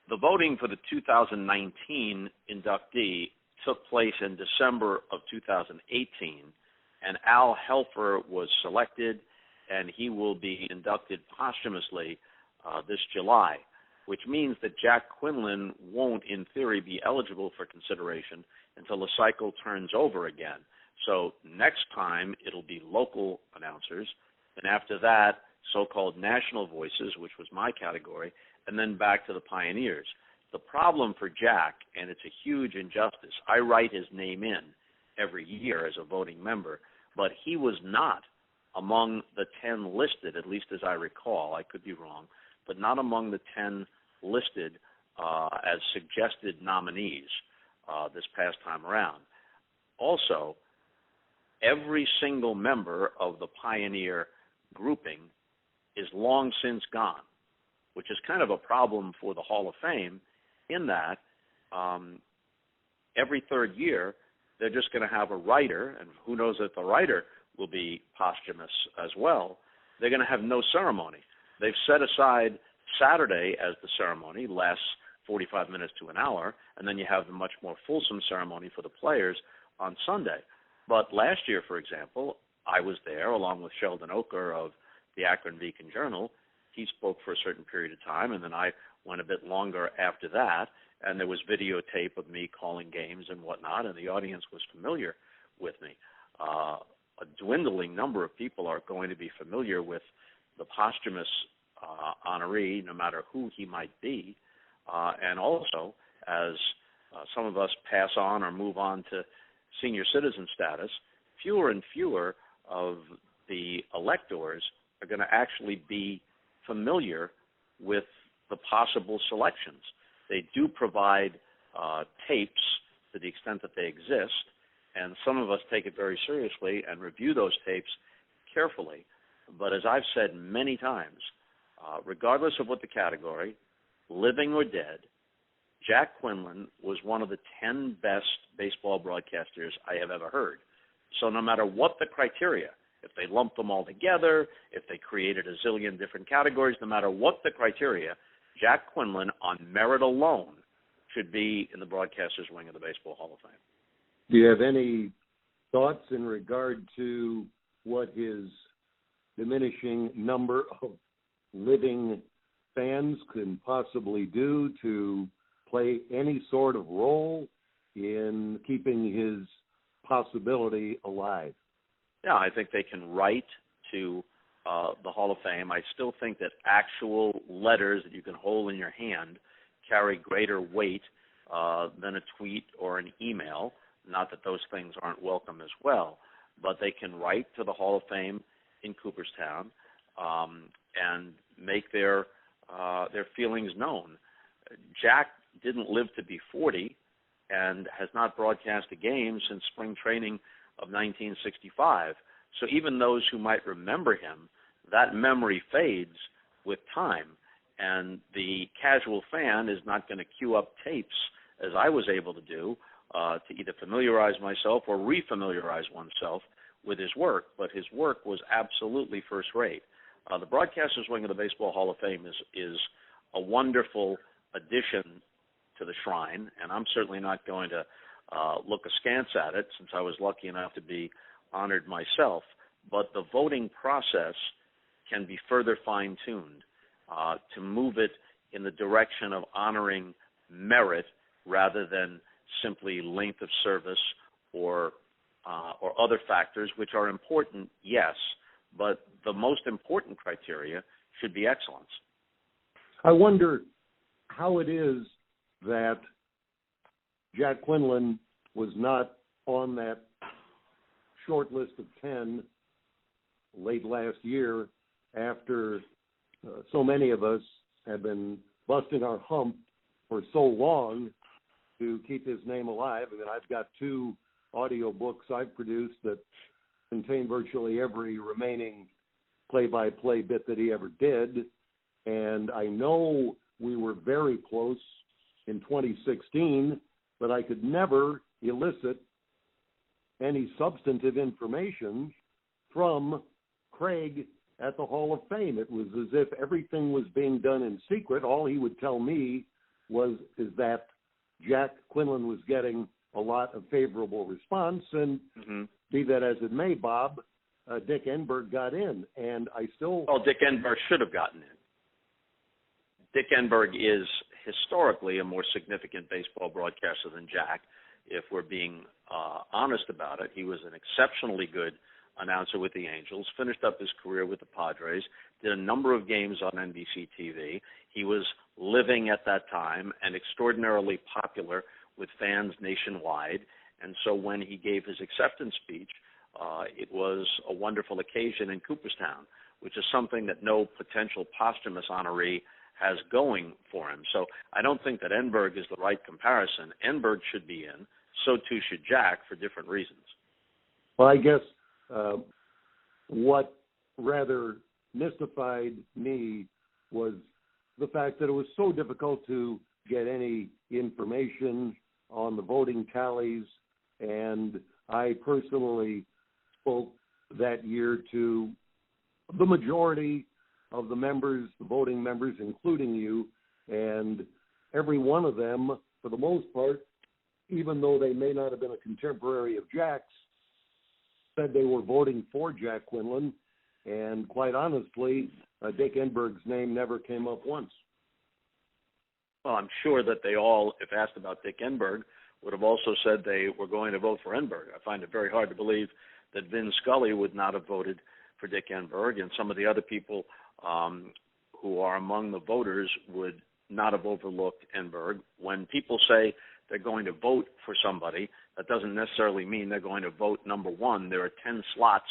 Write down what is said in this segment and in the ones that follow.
The voting for the 2019 inductee took place in December of 2018, and Al Helfer was selected, and he will be inducted posthumously this July, which means that Jack Quinlan won't, in theory, be eligible for consideration until the cycle turns over again. So next time, it'll be local announcers, and after that, so-called national voices, which was my category, and then back to the pioneers. The problem for Jack, and it's a huge injustice, I write his name in every year as a voting member, but he was not among the 10 listed, at least as I recall. I could be wrong, but not among the 10 listed as suggested nominees this past time around. Also, every single member of the Pioneer grouping is long since gone, which is kind of a problem for the Hall of Fame in that every third year they're just going to have a writer, and who knows if the writer will be posthumous as well. They're going to have no ceremony. They've set aside Saturday as the ceremony, lasts 45 minutes to an hour, and then you have the much more fulsome ceremony for the players on Sunday. But last year, for example, I was there along with Sheldon Oker of the Akron Beacon Journal. He spoke for a certain period of time, and then I went a bit longer after that, and there was videotape of me calling games and whatnot, and the audience was familiar with me. A dwindling number of people are going to be familiar with the posthumous honoree, no matter who he might be. And also, as some of us pass on or move on to senior citizen status, fewer and fewer of the electors are going to actually be familiar with the possible selections. They do provide tapes to the extent that they exist, and some of us take it very seriously and review those tapes carefully. But as I've said many times, regardless of what the category, living or dead, Jack Quinlan was one of the 10 best baseball broadcasters I have ever heard. So no matter what the criteria, if they lumped them all together, if they created a zillion different categories, no matter what the criteria, Jack Quinlan, on merit alone, should be in the broadcaster's wing of the Baseball Hall of Fame. Do you have any thoughts in regard to what his diminishing number of living fans can possibly do to play any sort of role in keeping his possibility alive? Yeah, I think they can write to the Hall of Fame. I still think that actual letters that you can hold in your hand carry greater weight than a tweet or an email. Not that those things aren't welcome as well, but they can write to the Hall of Fame in Cooperstown and make their feelings known. Jack didn't live to be 40 and has not broadcast a game since spring training of 1965. So even those who might remember him, that memory fades with time. And the casual fan is not going to queue up tapes, as I was able to do, to either familiarize myself or refamiliarize oneself with his work. But his work was absolutely first rate. The Broadcasters Wing of the Baseball Hall of Fame is a wonderful addition to the shrine, and I'm certainly not going to look askance at it since I was lucky enough to be honored myself. But the voting process can be further fine-tuned to move it in the direction of honoring merit rather than simply length of service or other factors, which are important, yes, but the most important criteria should be excellence. I wonder how it is that Jack Quinlan was not on that short list of 10 late last year after so many of us have been busting our hump for so long to keep his name alive. I mean, I've got 2 audio books I've produced that contain virtually every remaining play-by-play bit that he ever did. And I know we were very close in 2016, but I could never elicit any substantive information from Craig at the Hall of Fame. It was as if everything was being done in secret. All he would tell me is that Jack Quinlan was getting a lot of favorable response, and be that as it may, Bob, Dick Enberg got in, and I still... Well, Dick Enberg should have gotten in. Dick Enberg is historically a more significant baseball broadcaster than Jack, if we're being honest about it. He was an exceptionally good announcer with the Angels, finished up his career with the Padres, did a number of games on NBC TV. He was living at that time and extraordinarily popular with fans nationwide. And so when he gave his acceptance speech, it was a wonderful occasion in Cooperstown, which is something that no potential posthumous honoree has going for him. So I don't think that Enberg is the right comparison. Enberg should be in. So too should Jack, for different reasons. Well, I guess what rather mystified me was the fact that it was so difficult to get any information on the voting tallies, and I personally spoke that year to the majority of the members, the voting members, including you, and every one of them, for the most part, even though they may not have been a contemporary of Jack's, said they were voting for Jack Quinlan, and quite honestly, Dick Enberg's name never came up once. Well, I'm sure that they all, if asked about Dick Enberg, would have also said they were going to vote for Enberg. I find it very hard to believe that Vin Scully would not have voted for Dick Enberg, and some of the other people who are among the voters would not have overlooked Enberg. When people say they're going to vote for somebody, that doesn't necessarily mean they're going to vote number one. There are 10 slots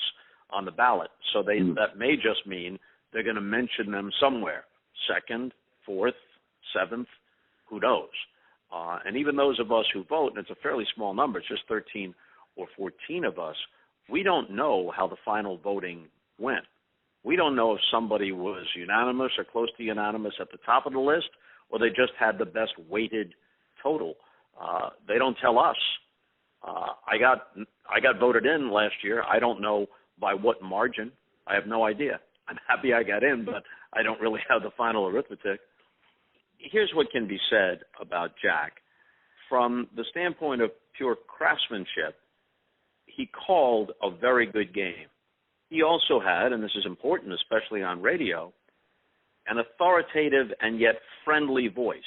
on the ballot, so that may just mean they're going to mention them somewhere, second, fourth, seventh, who knows. And even those of us who vote, and it's a fairly small number, it's just 13 or 14 of us, we don't know how the final voting went. We don't know if somebody was unanimous or close to unanimous at the top of the list, or they just had the best weighted total. They don't tell us. I got voted in last year. I don't know by what margin. I have no idea. I'm happy I got in, but I don't really have the final arithmetic. Here's what can be said about Jack. From the standpoint of pure craftsmanship, he called a very good game. He also had, and this is important, especially on radio, an authoritative and yet friendly voice,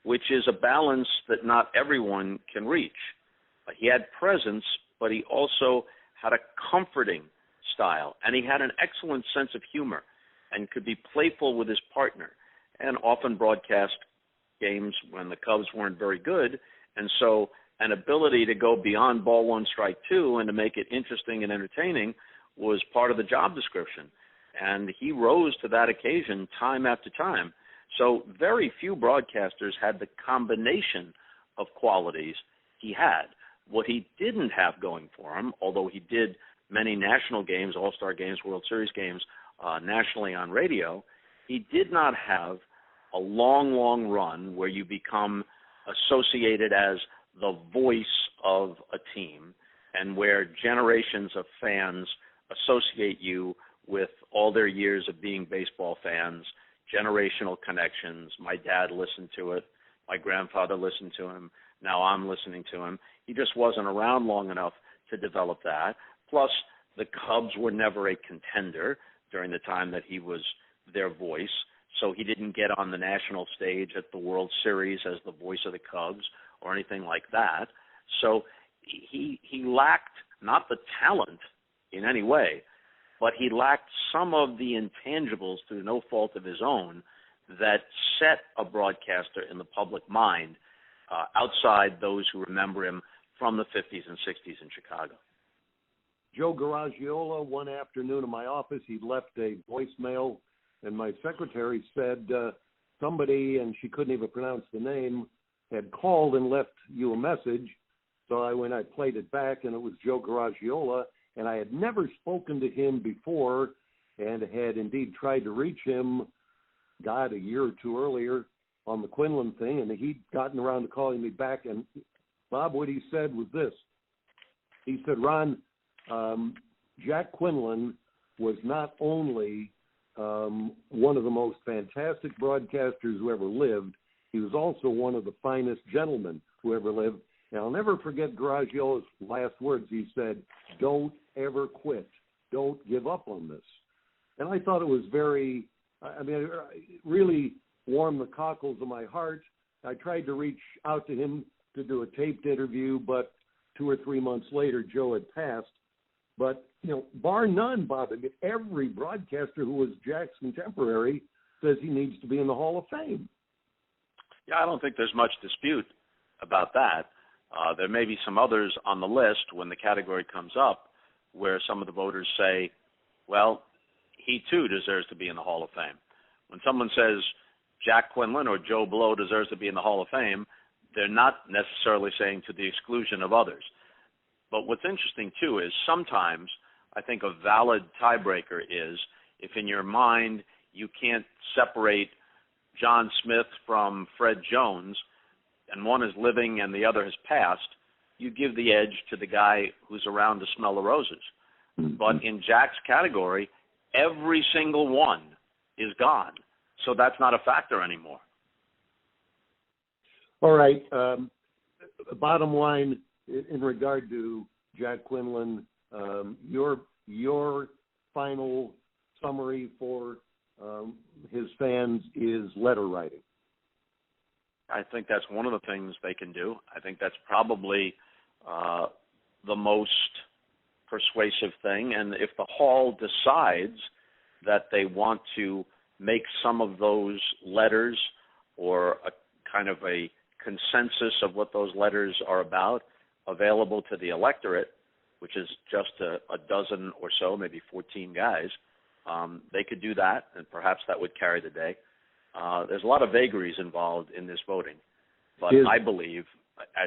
which is a balance that not everyone can reach. He had presence, but he also had a comforting style, and he had an excellent sense of humor and could be playful with his partner, and often broadcast games when the Cubs weren't very good, and so an ability to go beyond ball one, strike two, and to make it interesting and entertaining was part of the job description. And he rose to that occasion time after time. So very few broadcasters had the combination of qualities he had. What he didn't have going for him, although he did many national games, All-Star games, World Series games, nationally on radio, he did not have a long, long run where you become associated as the voice of a team and where generations of fans associate you with all their years of being baseball fans, generational connections. My dad listened to it. My grandfather listened to him. Now I'm listening to him. He just wasn't around long enough to develop that. Plus, the Cubs were never a contender during the time that he was their voice, so he didn't get on the national stage at the World Series as the voice of the Cubs or anything like that. So he lacked not the talent in any way, but he lacked some of the intangibles through no fault of his own that set a broadcaster in the public mind outside those who remember him from the 50s and 60s in Chicago. Joe Garagiola, one afternoon in my office, he left a voicemail, and my secretary said somebody, and she couldn't even pronounce the name, had called and left you a message. So I played it back, and it was Joe Garagiola, and I had never spoken to him before and had indeed tried to reach him, a year or two earlier on the Quinlan thing, and he'd gotten around to calling me back. And Bob, what he said was this. He said, Ron, Jack Quinlan was not only one of the most fantastic broadcasters who ever lived, he was also one of the finest gentlemen who ever lived. And I'll never forget Garagio's last words. He said, "Don't ever quit. Don't give up on this." And I thought it was very, it really warmed the cockles of my heart. I tried to reach out to him to do a taped interview, but 2 or 3 months later, Joe had passed. But, bar none, Bob, every broadcaster who was Jack's contemporary says he needs to be in the Hall of Fame. Yeah, I don't think there's much dispute about that. There may be some others on the list when the category comes up where some of the voters say, well, he too deserves to be in the Hall of Fame. When someone says Jack Quinlan or Joe Blow deserves to be in the Hall of Fame, they're not necessarily saying to the exclusion of others. But what's interesting, too, is sometimes I think a valid tiebreaker is if in your mind you can't separate John Smith from Fred Jones, and one is living and the other has passed, you give the edge to the guy who's around to smell the roses. Mm-hmm. But in Jack's category, every single one is gone. So that's not a factor anymore. All right. Bottom line, in regard to Jack Quinlan, your final summary for his fans is letter writing. I think that's one of the things they can do. I think that's probably the most persuasive thing. And if the Hall decides that they want to make some of those letters or a kind of a consensus of what those letters are about available to the electorate, which is just a dozen or so, maybe 14 guys, they could do that, and perhaps that would carry the day. There's a lot of vagaries involved in this voting, but I believe,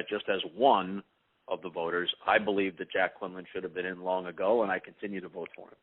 just as one of the voters, I believe that Jack Quinlan should have been in long ago, and I continue to vote for him.